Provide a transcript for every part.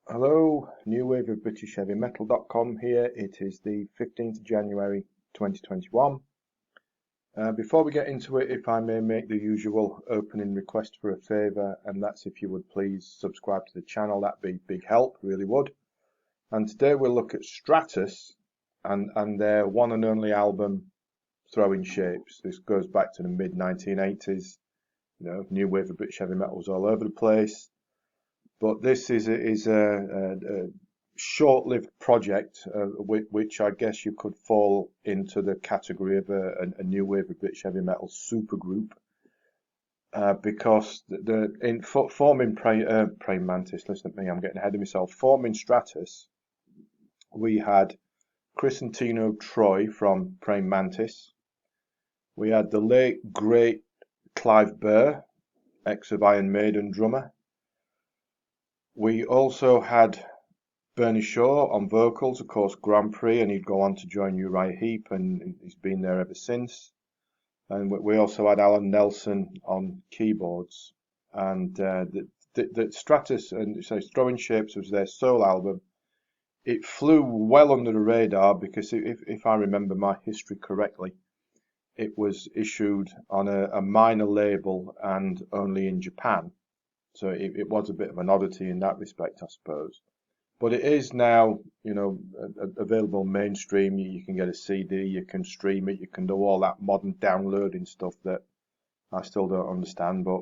Hello, new wave of British heavy metal.com here. It is the 15th of January 2021. Before we get into it, if I may make the usual opening request for a favour, and that's if you would please subscribe to the channel. That'd be big help, really would. And today we'll look at Stratus and their one and only album, Throwing Shapes. This goes back to the mid 1980s. New wave of British heavy metal was all over the place. But this is a short-lived project, which I guess you could fall into the category of a new wave of British heavy metal supergroup, because forming Praying Mantis. Listen to me, I'm getting ahead of myself. Forming Stratus, we had Chris and Tino Troy from Praying Mantis. We had the late great Clive Burr, ex of Iron Maiden drummer. We also had Bernie Shaw on vocals, of course, Grand Prix, and he'd go on to join Uriah Heep, and he's been there ever since. And we also had Alan Nelson on keyboards. And the Stratus and Throwing Shapes was their sole album. It flew well under the radar because if I remember my history correctly, it was issued on a minor label and only in Japan. So it was a bit of an oddity in that respect, I suppose. But it is now, available mainstream. You can get a CD, you can stream it, you can do all that modern downloading stuff that I still don't understand. But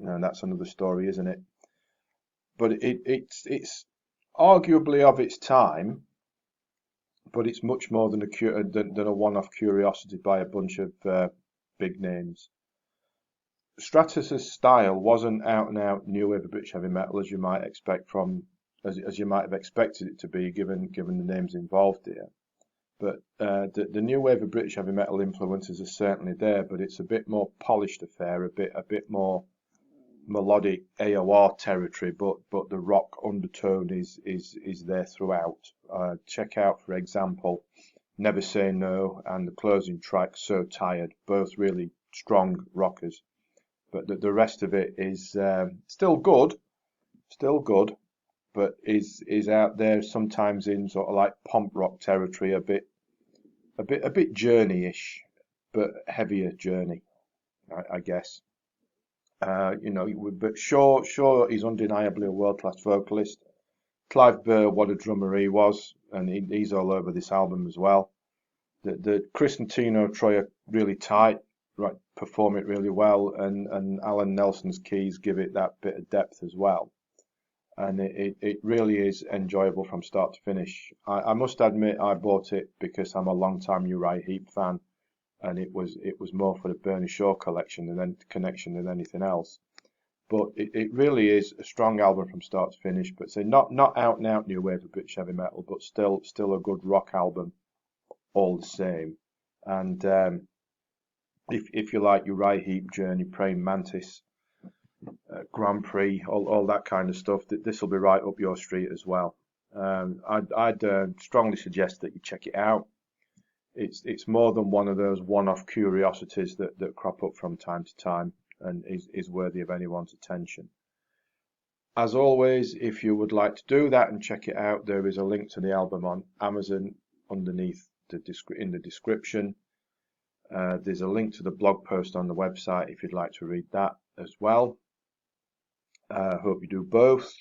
that's another story, isn't it? But it's arguably of its time, but it's much more than a one-off curiosity by a bunch of big names. Stratus's style wasn't out and out new wave of British heavy metal as you might expect as you might have expected it to be given the names involved here. But the new wave of British heavy metal influences are certainly there, but it's a bit more polished affair, a bit more melodic AOR territory, but the rock undertone is there throughout. Check out, for example, Never Say No and the closing track So Tired, both really strong rockers. But the rest of it is still good, but is out there sometimes in sort of like punk rock territory, a bit journey-ish, but heavier journey, I guess. But Shaw is undeniably a world-class vocalist. Clive Burr, what a drummer he was, and he's all over this album as well. The Chris and Tino Troy are really tight. Right, perform it really well, and Alan Nelson's keys give it that bit of depth as well, and it really is enjoyable from start to finish. I must admit I bought it because I'm a long-time Uriah Heep fan, and it was more for the Bernie Shaw connection than anything else. But it really is a strong album from start to finish, but say not out and out new wave of British heavy metal, but still a good rock album all the same. And if you like Uriah Heep, Journey, Praying Mantis, Grand Prix, all that kind of stuff, this will be right up your street as well. I'd strongly suggest that you check it out. It's more than one of those one-off curiosities that crop up from time to time and is worthy of anyone's attention. As always, if you would like to do that and check it out, there is a link to the album on Amazon underneath in the description. There's a link to the blog post on the website if you'd like to read that as well. Hope you do both.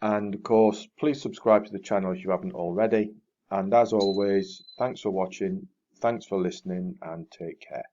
And of course, please subscribe to the channel if you haven't already. And as always, thanks for watching, thanks for listening, and take care.